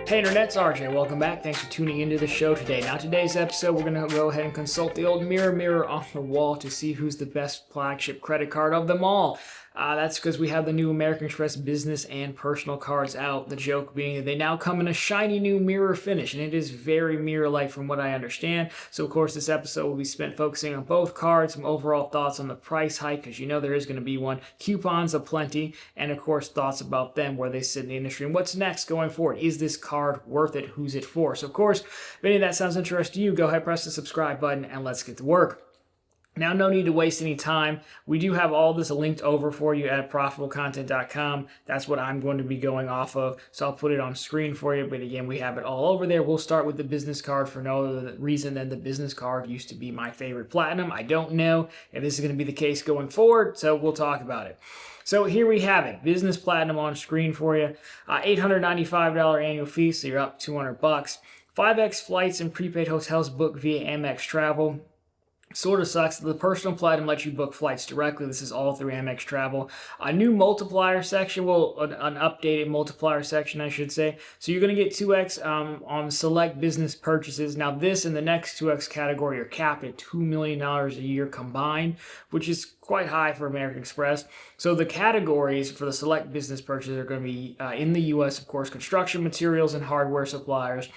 Hey Internet's RJ, welcome back. Thanks for tuning into the show today. Now today's episode, we're going to go ahead and consult the old mirror on the wall to see who's the best flagship credit card of them all. That's because we have the new American Express business and personal cards out. The joke being that they now come in a shiny new mirror finish, and it is very mirror-like from what I understand. So of course this episode will be spent focusing on both cards, some overall thoughts on the price hike, because you know there is going to be one, coupons aplenty, and of course thoughts about them, where they sit in the industry, and what's next going forward. Is this card worth it? Who's it for? So of course, if any of that sounds interesting to you, go ahead, press the subscribe button, and let's get to work. Now, no need to waste any time. We do have all this linked over for you at profitablecontent.com. That's what I'm going to be going off of, so I'll put it on screen for you. But again, we have it all over there. We'll start with the business card for no other reason than the business card used to be my favorite platinum. I don't know if this is going to be the case going forward, so we'll talk about it. So here we have it, business platinum on screen for you. $895 annual fee, so you're up $200. 5x flights and prepaid hotels booked via Amex Travel. Sort of sucks. The personal platinum lets you book flights directly. This is all through Amex Travel. A new multiplier section, well, an updated multiplier section, I should say. So you're going to get 2x on select business purchases. Now this and the next 2x category are capped at $2 million a year combined, which is quite high for American Express. So the categories for the select business purchases are going to be in the U.S., of course, construction materials and hardware suppliers,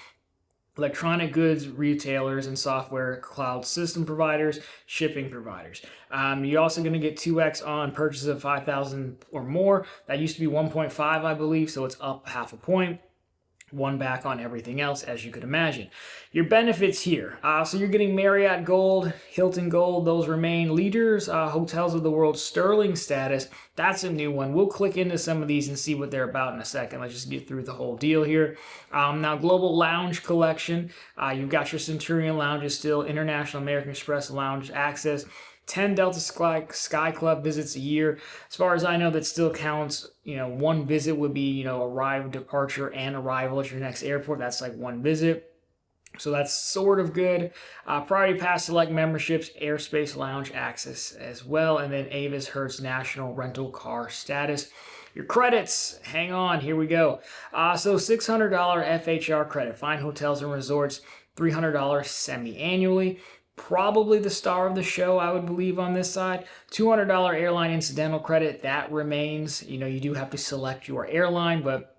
electronic goods retailers and software cloud system providers, shipping providers. You're also going to get 2x on purchases of 5,000 or more. That used to be 1.5, I believe, so it's up half a point. One back on everything else, as you could imagine. Your benefits here. So you're getting Marriott Gold, Hilton Gold, those remain. Leaders, Hotels of the World Sterling status. That's a new one. We'll click into some of these and see what they're about in a second. Let's just get through the whole deal here. Now, Global Lounge Collection. You've got your Centurion Lounges still, International American Express Lounge access. 10 Delta Sky Club visits a year. As far as I know, that still counts. One visit would be, arrival, departure, and arrival at your next airport. That's like one visit. So that's sort of good. Priority Pass Select memberships, Airspace Lounge access as well. And then Avis Hertz National Rental Car status. Your credits, hang on, here we go. So $600 FHR credit, Fine Hotels and Resorts, $300 semi-annually. Probably the star of the show, I would believe, on this side. $200 airline incidental credit, that remains. You do have to select your airline, but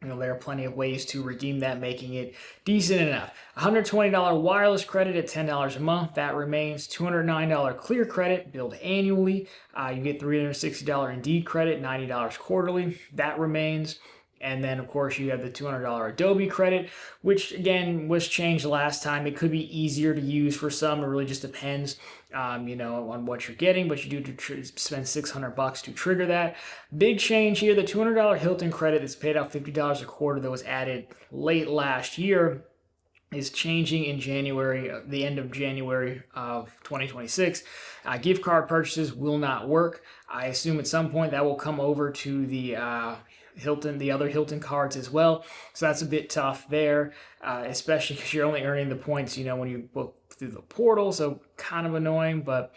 there are plenty of ways to redeem that, making it decent enough. $120 wireless credit at $10 a month, that remains. $209 clear credit, billed annually. You get $360 Indeed credit, $90 quarterly, that remains. And then, of course, you have the $200 Adobe credit, which, again, was changed last time. It could be easier to use for some. It really just depends, on what you're getting. But you do spend $600 to trigger that. Big change here, the $200 Hilton credit that's paid out $50 a quarter that was added late last year is changing in January, the end of January of 2026. Gift card purchases will not work. I assume at some point that will come over to the other Hilton cards as well. So that's a bit tough there, especially because you're only earning the points, when you book through the portal. So kind of annoying, but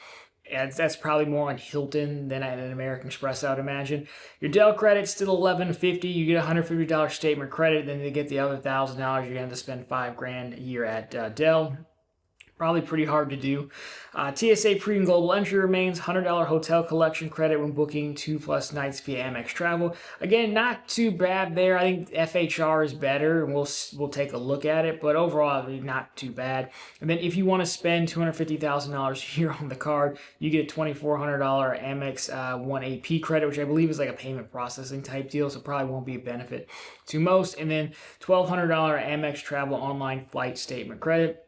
that's probably more on Hilton than at an American Express, I would imagine. Your Dell credit's still $1,150. You get $150 statement credit, then they get the other $1,000. You're going to have to spend $5,000 a year at Dell. Probably pretty hard to do. TSA Premium Global Entry remains. $100 hotel collection credit when booking 2+ nights via Amex Travel. Again, not too bad there. I think FHR is better, and we'll take a look at it. But overall, not too bad. And then if you want to spend $250,000 a year on the card, you get a $2,400 Amex 1 AP credit, which I believe is like a payment processing type deal, so probably won't be a benefit to most. And then $1,200 Amex Travel online flight statement credit.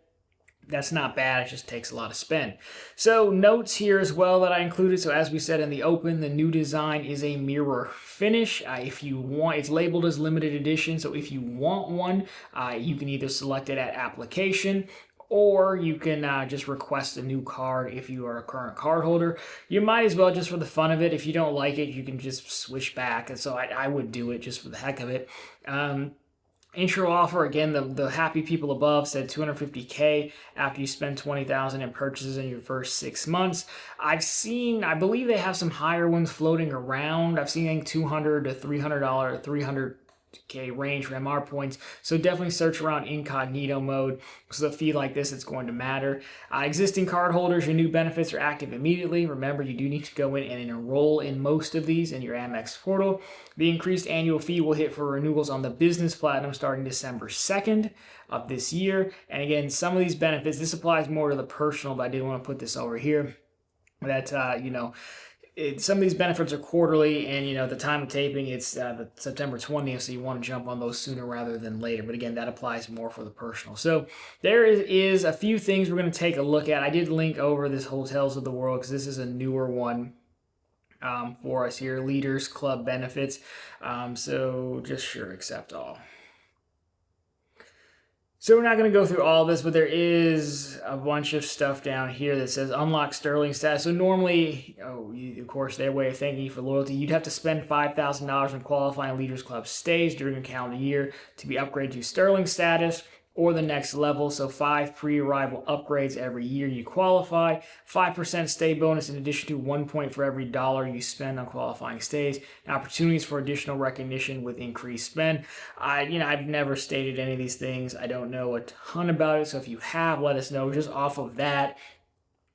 That's not bad, it just takes a lot of spend. So notes here as well that I included. So as we said in the open, the new design is a mirror finish. If you want, it's labeled as limited edition. So if you want one, you can either select it at application, or you can just request a new card if you are a current card holder. You might as well, just for the fun of it. If you don't like it, you can just switch back. And so I would do it just for the heck of it. Intro offer, again, the happy people above said $250K after you spend $20,000 in purchases in your first 6 months. I believe they have some higher ones floating around. I've seen $200 to $300, $300 range for MR points. So definitely search around incognito mode. So a fee like this, it's going to matter. Existing card holders, your new benefits are active immediately. Remember, you do need to go in and enroll in most of these in your Amex portal. The increased annual fee will hit for renewals on the Business Platinum starting December 2nd of this year. And again, some of these benefits, this applies more to the personal, but I did want to put this over here. That, some of these benefits are quarterly, and the time of taping, it's the September 20th, so you want to jump on those sooner rather than later. But again, that applies more for the personal. So there is a few things we're going to take a look at. I did link over this Hotels of the World because this is a newer one for us here. Leaders Club benefits. So just sure accept all. So we're not going to go through all this, but there is a bunch of stuff down here that says unlock Sterling status. So normally, of course, their way of thanking you for loyalty, you'd have to spend $5,000 on qualifying Leaders Club stays during a calendar year to be upgraded to Sterling status or the next level. So 5 pre-arrival upgrades every year you qualify, 5% stay bonus in addition to 1 point for every dollar you spend on qualifying stays, and opportunities for additional recognition with increased spend. I've never stated any of these things. I don't know a ton about it, so if you have, let us know. Just off of that,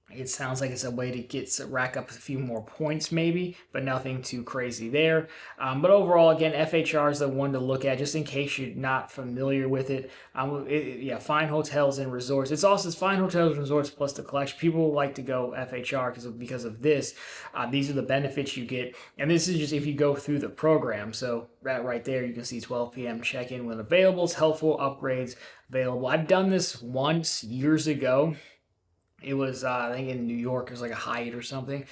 it sounds like it's a way to rack up a few more points maybe, but nothing too crazy there. But overall, again, FHR is the one to look at just in case you're not familiar with it. Fine hotels and resorts. It's also fine hotels and resorts plus the collection. People like to go FHR because of this. These are the benefits you get. And this is just if you go through the program. So right there, you can see 12 p.m. check-in when available. It's helpful, upgrades available. I've done this once years ago. It was, I think in New York, it was like a Hyatt or something.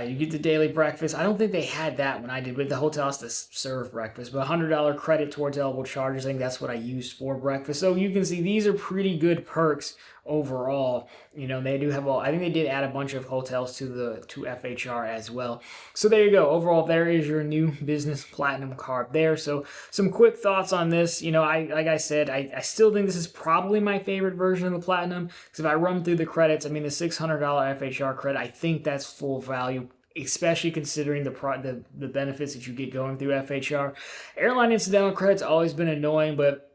You get the daily breakfast. I don't think they had that when I did, but the hotel has to serve breakfast. But $100 credit towards eligible charges, I think that's what I used for breakfast. So you can see these are pretty good perks overall. They do have I think they did add a bunch of hotels to FHR as well. So there you go. Overall, there is your new Business Platinum card there. So some quick thoughts on this. Like I said, I still think this is probably my favorite version of the Platinum, because if I run through the credits, the $600 FHR credit, I think that's full value, especially considering the benefits that you get going through FHR. Airline incidental credit's always been annoying, but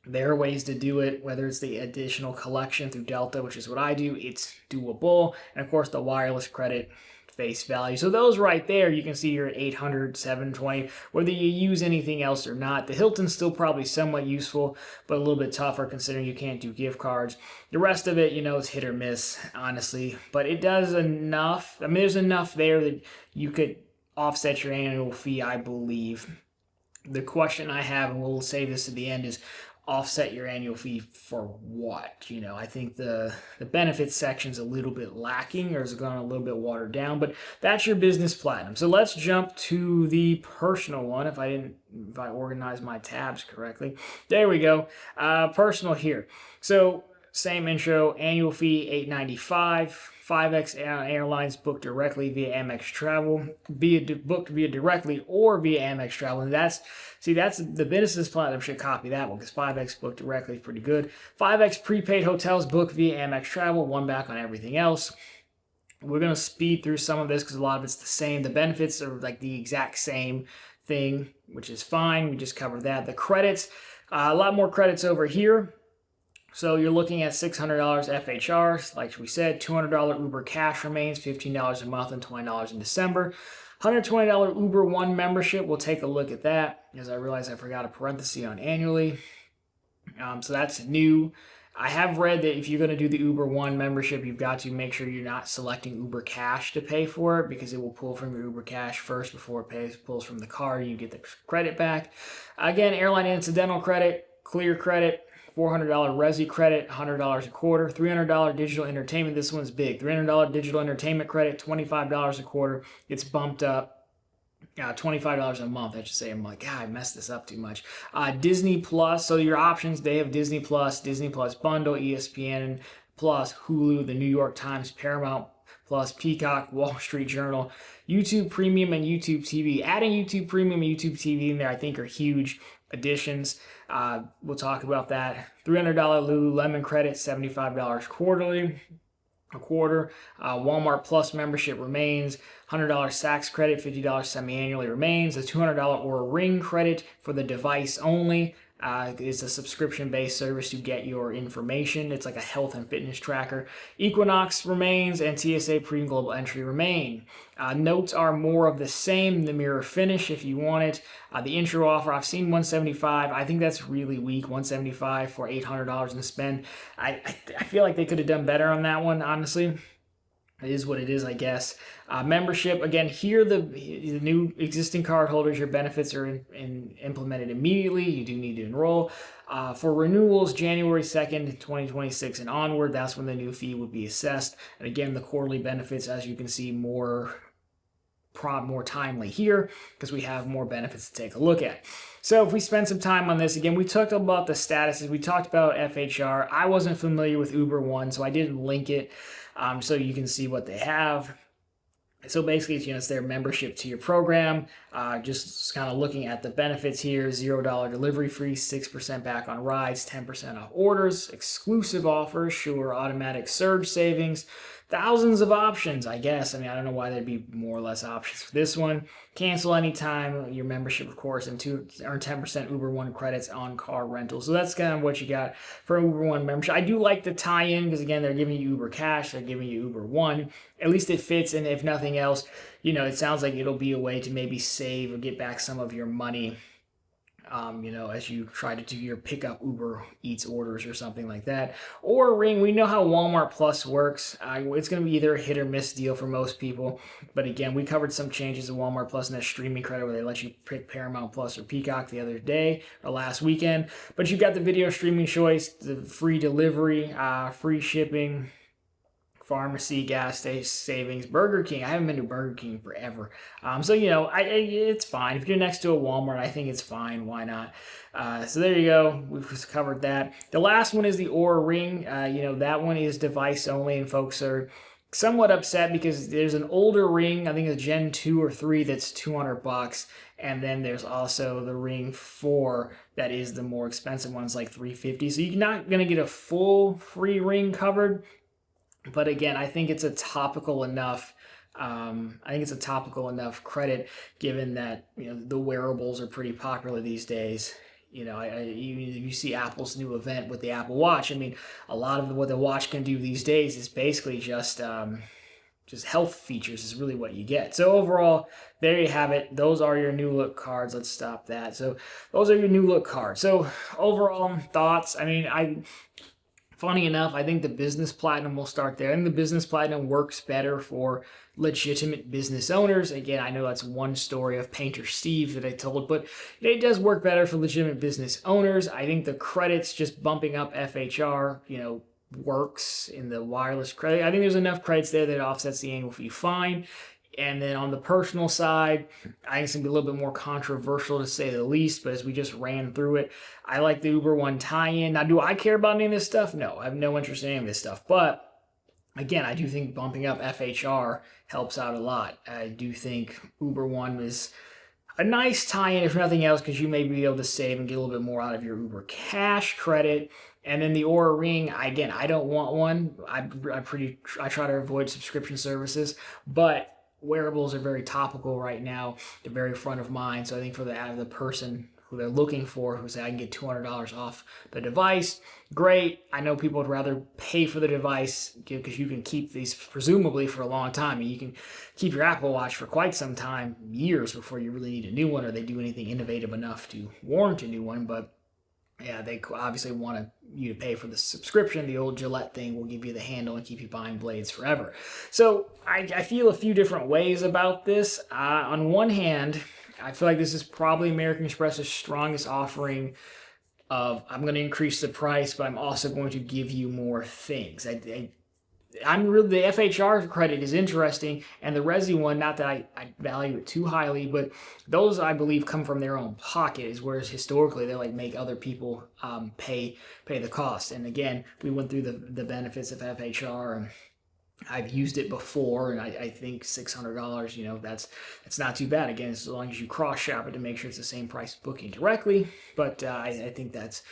there are ways to do it, whether it's the additional collection through Delta, which is what I do, it's doable. And of course, the wireless credit, face value. So those right there, you can see you're at 800, 720, whether you use anything else or not. The Hilton's still probably somewhat useful, but a little bit tougher considering you can't do gift cards. The rest of it, is hit or miss, honestly. But it does enough. There's enough there that you could offset your annual fee, I believe. The question I have, and we'll save this to the end, is offset your annual fee for what? I think the benefits section's a little bit lacking, or is gone a little bit watered down, but that's your Business Platinum. So let's jump to the personal one if I organized my tabs correctly. There we go. Personal here. So same intro, annual fee $895. 5X Airlines booked directly via Amex Travel, booked via directly or via Amex Travel. And that's the Business Platinum should copy that one because 5X booked directly is pretty good. 5X prepaid hotels booked via Amex Travel, one back on everything else. We're going to speed through some of this because a lot of it's the same. The benefits are like the exact same thing, which is fine. We just covered that. The credits, a lot more credits over here. So you're looking at $600 FHR, like we said, $200 Uber Cash remains, $15 a month and $20 in December. $120 Uber One membership, we'll take a look at that, as I realized I forgot a parenthesis on annually. So that's new. I have read that if you're going to do the Uber One membership, you've got to make sure you're not selecting Uber Cash to pay for it, because it will pull from your Uber Cash first before it pulls from the card and you get the credit back. Again, airline incidental credit, clear credit, $400 Resi credit, $100 a quarter, $300 digital entertainment. This one's big. $300 digital entertainment credit, $25 a quarter. It's bumped up. $25 a month, I should say. I'm like, I messed this up too much. Disney Plus. So your options, they have Disney Plus Bundle, ESPN Plus, Hulu, the New York Times, Paramount Plus, Peacock, Wall Street Journal, YouTube Premium, and YouTube TV. Adding YouTube Premium and YouTube TV in there, I think, are huge additions. We'll talk about that. $300 Lululemon credit, $75 quarterly. A quarter. Walmart Plus membership remains. $100 Saks credit, $50 semi-annually remains. A $200 Oura Ring credit for the device only. It's a subscription-based service to get your information. It's like a health and fitness tracker. Equinox remains, and TSA Premium Global Entry remain. Notes are more of the same. The mirror finish, if you want it. The intro offer, I've seen $175. I think that's really weak. $175 for $800 in spend. I feel like they could have done better on that one, honestly. It is what it is, I guess. Membership, again, here the new existing card holders, your benefits are implemented immediately. You do need to enroll. For renewals, January 2nd, 2026 and onward, that's when the new fee would be assessed. And again, the quarterly benefits, as you can see, more timely here because we have more benefits to take a look at. So if we spend some time on this, again, we talked about the statuses. We talked about FHR. I wasn't familiar with Uber One, so I didn't link it. So you can see what they have. So basically, it's their membership to your program. Just kind of looking at the benefits here: $0 delivery fee, 6% back on rides, 10% off orders, exclusive offers, sure, automatic surge savings, thousands of options, I guess. I don't know why there'd be more or less options for this one. Cancel anytime your membership, of course, and earn 10% Uber One credits on car rental. So that's kind of what you got for Uber One membership. I do like the tie-in because, again, they're giving you Uber Cash, they're giving you Uber One. At least it fits, and if nothing else, it sounds like it'll be a way to maybe save or get back some of your money, as you try to do your pickup Uber Eats orders or something like that. Or Ring, we know how Walmart Plus works. It's going to be either a hit or miss deal for most people. But again, we covered some changes in Walmart Plus and that streaming credit where they let you pick Paramount Plus or Peacock the other day or last weekend. But you've got the video streaming choice, the free delivery, free shipping, pharmacy, gas station savings, Burger King. I haven't been to Burger King forever. So, it's fine. If you're next to a Walmart, I think it's fine. Why not? So there you go. We've covered that. The last one is the Oura Ring. That one is device only, and folks are somewhat upset because there's an older Ring, I think it's Gen 2 or 3, that's $200. And then there's also the Ring 4 that is the more expensive one. It's like $350. So you're not going to get a full free Ring covered. But again, I think it's a topical enough. Credit, given that the wearables are pretty popular these days. You see Apple's new event with the Apple Watch. A lot of what the watch can do these days is basically just health features is really what you get. So overall, there you have it. Those are your new look cards. Let's stop that. So those are your new look cards. So overall thoughts. Funny enough, I think the Business Platinum will start there. And the Business Platinum works better for legitimate business owners. Again, I know that's one story of Painter Steve that I told, but it does work better for legitimate business owners. I think the credits, just bumping up FHR, works in the wireless credit. I think there's enough credits there that offsets the annual fee fine. And then on the personal side, I think it's going to be a little bit more controversial to say the least, but as we just ran through it, I like the Uber One tie-in. Now, do I care about any of this stuff? No, I have no interest in any of this stuff. But again, I do think bumping up FHR helps out a lot. I do think Uber One is a nice tie-in, if nothing else, because you may be able to save and get a little bit more out of your Uber Cash credit. And then the Oura Ring, again, I don't want one. I try to avoid subscription services, but wearables are very topical right now. They're very front of mind. So I think for the person who they're looking for, who say I can get $200 off the device, great. I know people would rather pay for the device because you can keep these presumably for a long time. And you can keep your Apple Watch for quite some time, years before you really need a new one, or they do anything innovative enough to warrant a new one. But yeah, they obviously want you to pay for the subscription. The old Gillette thing will give you the handle and keep you buying blades forever. So I feel a few different ways about this. On one hand, I feel like this is probably American Express's strongest offering of, I'm going to increase the price, but I'm also going to give you more things. I'm really, the FHR credit is interesting, and the Resi one, not that I value it too highly, but those I believe come from their own pockets, whereas historically they make other people pay the cost. And again, we went through the benefits of FHR, and I've used it before, and I think $600, that's not too bad. Again, as long as you cross shop it to make sure it's the same price booking directly, but I think that's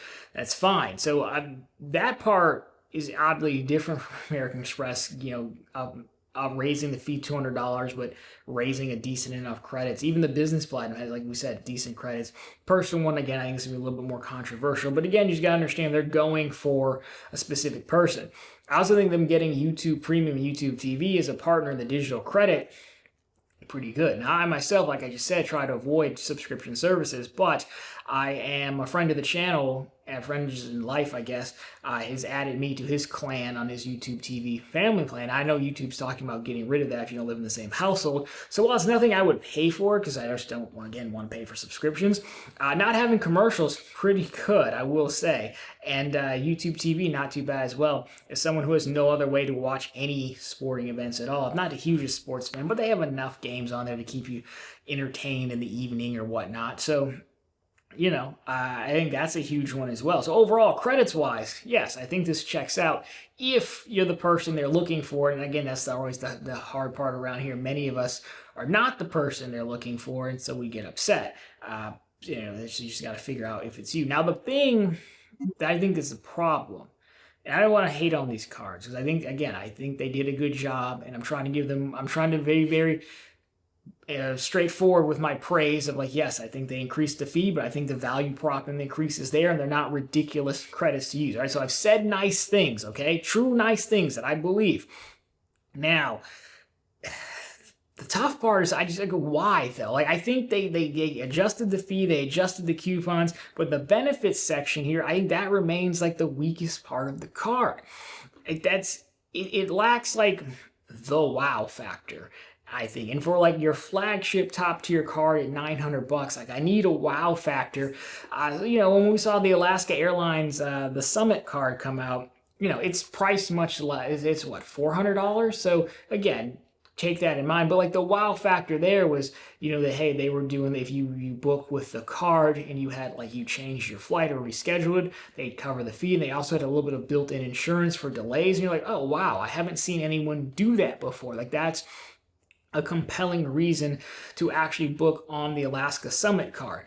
fine. So that part is oddly different from American Express. raising the fee $200, but raising a decent enough credits. Even the business platinum has, like we said, decent credits. Personal one, again, I think it's going to be a little bit more controversial. But again, you just got to understand they're going for a specific person. I also think them getting YouTube Premium, YouTube TV as a partner in the digital credit, pretty good. Now, I myself, like I just said, try to avoid subscription services, but I am a friend of the channel, and friends in life, I guess, has added me to his clan on his YouTube TV family plan. I know YouTube's talking about getting rid of that if you don't live in the same household. So while it's nothing I would pay for, because I just don't, again, want to pay for subscriptions, not having commercials, pretty good, I will say. And YouTube TV, not too bad as well. As someone who has no other way to watch any sporting events at all, I'm not the hugest sports fan, but they have enough games on there to keep you entertained in the evening or whatnot. So, you know, I think that's a huge one as well. So overall, credits-wise, yes, I think this checks out if you're the person they're looking for. And again, that's always the hard part around here. Many of us are not the person they're looking for, and so we get upset. You know, you just got to figure out if it's you. Now, the thing that I think is the problem, and I don't want to hate on these cards, because I think, again, I think they did a good job, and I'm trying to very, very straightforward with my praise of, like, yes, I think they increased the fee, but I think the value prop and the increase is there, and they're not ridiculous credits to use. All right, so I've said nice things, okay? True nice things that I believe. Now, the tough part is I just like, why though? Like, I think they adjusted the fee, they adjusted the coupons, but the benefits section here, I think that remains like the weakest part of the card. It lacks like the wow factor, I think. And for like your flagship top tier card at $900, like I need a wow factor. You know, when we saw the Alaska Airlines, the Summit card come out, you know, it's priced much less. It's what, $400? So again, take that in mind. But like the wow factor there was, you know, that, hey, they were doing, if you book with the card and you had, like, you changed your flight or rescheduled, they'd cover the fee. And they also had a little bit of built-in insurance for delays. And you're like, oh, wow, I haven't seen anyone do that before. Like, that's a compelling reason to actually book on the Alaska Summit card.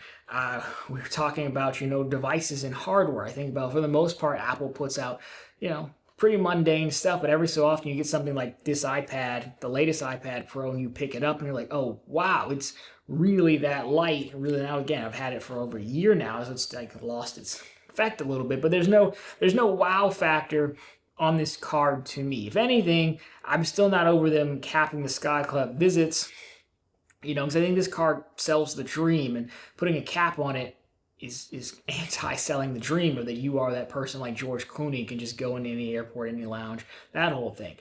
We were talking about, you know, devices and hardware. I think about, for the most part, Apple puts out, you know, pretty mundane stuff, but every so often you get something like this iPad, the latest iPad Pro, and you pick it up and you're like, oh, wow, it's really that light. Really, now, again, I've had it for over a year now, so it's like lost its effect a little bit, but there's no wow factor on this card to me. If anything, I'm still not over them capping the Sky Club visits, you know, because I think this card sells the dream, and putting a cap on it is anti-selling the dream, or that you are that person like George Clooney, can just go into any airport, any lounge, that whole thing.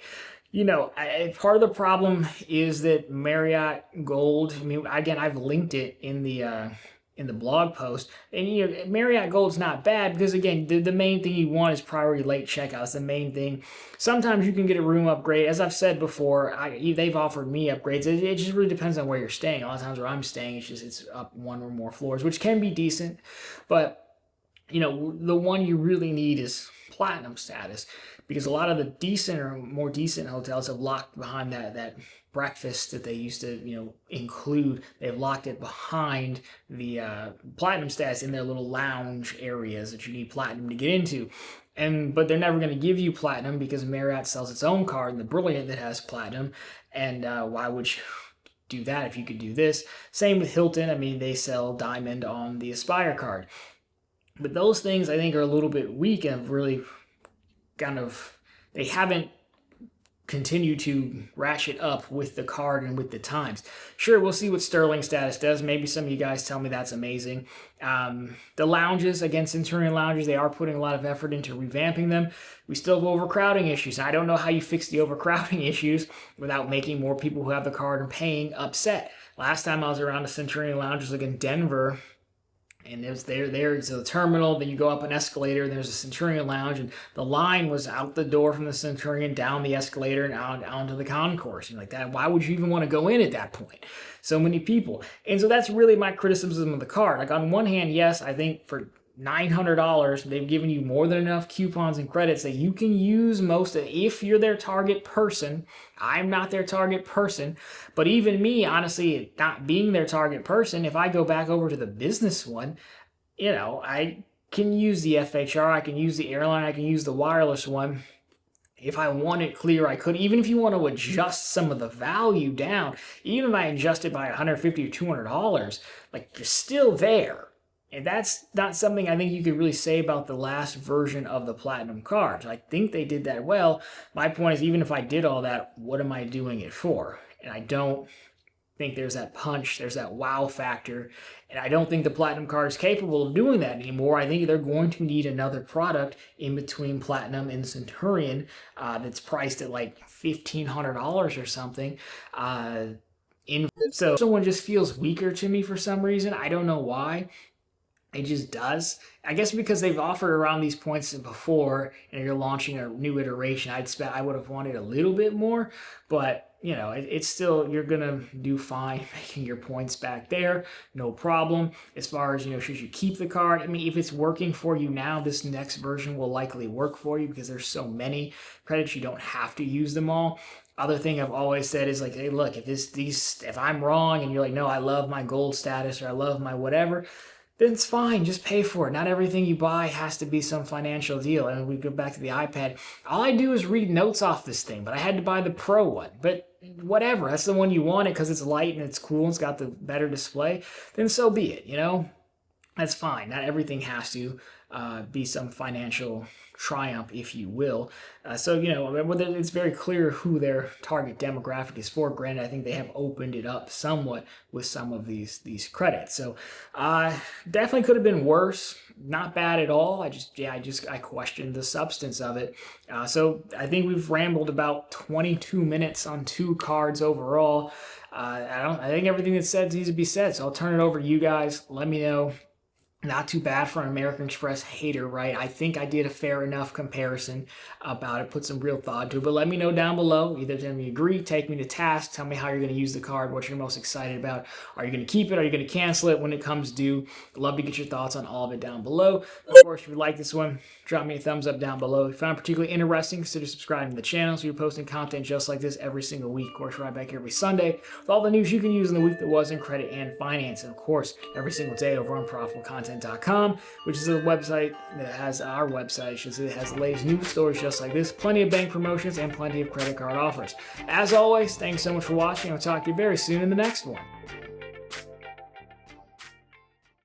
You know, part of the problem is that Marriott Gold, I mean, again, I've linked it in the blog post, and, you know, Marriott Gold's not bad, because again, the main thing you want is priority late checkout. It's the main thing. Sometimes you can get a room upgrade. As I've said before, they've offered me upgrades. It just really depends on where you're staying. A lot of times where I'm staying, it's up one or more floors, which can be decent, but, you know, the one you really need is platinum status, because a lot of the decent or more decent hotels have locked behind that breakfast that they used to, you know, include. They've locked it behind the platinum status in their little lounge areas that you need platinum to get into. But they're never going to give you platinum, because Marriott sells its own card, the Brilliant, that has platinum. And why would you do that if you could do this? Same with Hilton. I mean, they sell diamond on the Aspire card. But those things, I think, are a little bit weak, and have really kind of, they haven't continued to ratchet up with the card and with the times. Sure, we'll see what Sterling status does. Maybe some of you guys tell me that's amazing. The lounges, again, Centurion lounges, they are putting a lot of effort into revamping them. We still have overcrowding issues. I don't know how you fix the overcrowding issues without making more people who have the card and paying upset. Last time I was around the Centurion lounges, like in Denver, and there's a terminal, then you go up an escalator, and there's a Centurion lounge, and the line was out the door from the Centurion, down the escalator, and out onto the concourse. Like that, why would you even want to go in at that point? So many people. And so that's really my criticism of the card. Like, on one hand, yes, I think for $900, they've given you more than enough coupons and credits that you can use most of, if you're their target person. I'm not their target person, but even me, honestly, not being their target person, if I go back over to the business one, you know, I can use the FHR, I can use the airline, I can use the wireless one, If I want it clear, I could. Even if you want to adjust some of the value down, even if I adjust it by $150 or $200, like, you're still there. And that's not something I think you could really say about the last version of the Platinum cards. I think they did that well. My point is, even if I did all that, what am I doing it for? And I don't think there's that punch, there's that wow factor. And I don't think the Platinum card is capable of doing that anymore. I think they're going to need another product in between Platinum and Centurion that's priced at like $1,500 or something. So someone just feels weaker to me for some reason. I don't know why. It just does. I guess because they've offered around these points before, and you're launching a new iteration. I would have wanted a little bit more, but it's still, you're gonna do fine making your points back there, no problem. As far as should you keep the card? I mean, if it's working for you now, this next version will likely work for you because there's so many credits, you don't have to use them all. Other thing I've always said is like, hey, look, if I'm wrong and you're like, no, I love my gold status or I love my whatever, then it's fine. Just pay for it. Not everything you buy has to be some financial deal. And we go back to the iPad. All I do is read notes off this thing, but I had to buy the Pro one. But whatever, that's the one you wanted because it's light and it's cool and it's got the better display. Then so be it, That's fine. Not everything has to be some financial triumph, if you will. So it's very clear who their target demographic is for. Granted, I think they have opened it up somewhat with some of these credits. So definitely could have been worse. Not bad at all. I questioned the substance of it. So I think we've rambled about 22 minutes on 2 cards overall. I think everything that's said needs to be said. So I'll turn it over to you guys. Let me know. Not too bad for an American Express hater, right? I think I did a fair enough comparison about it, put some real thought into it. But let me know down below. Either tell me agree, take me to task, tell me how you're going to use the card, what you're most excited about. Are you going to keep it? Are you going to cancel it when it comes due? I'd love to get your thoughts on all of it down below. Of course, if you like this one, drop me a thumbs up down below. If you found it particularly interesting, consider subscribing to the channel so you're posting content just like this every single week. Of course, right back every Sunday with all the news you can use in the week that was in credit and finance. And of course, every single day over on ProfitableContent.com, which is a website that has our website. It has the latest news stories just like this, plenty of bank promotions, and plenty of credit card offers. As always, thanks so much for watching. I'll talk to you very soon in the next one.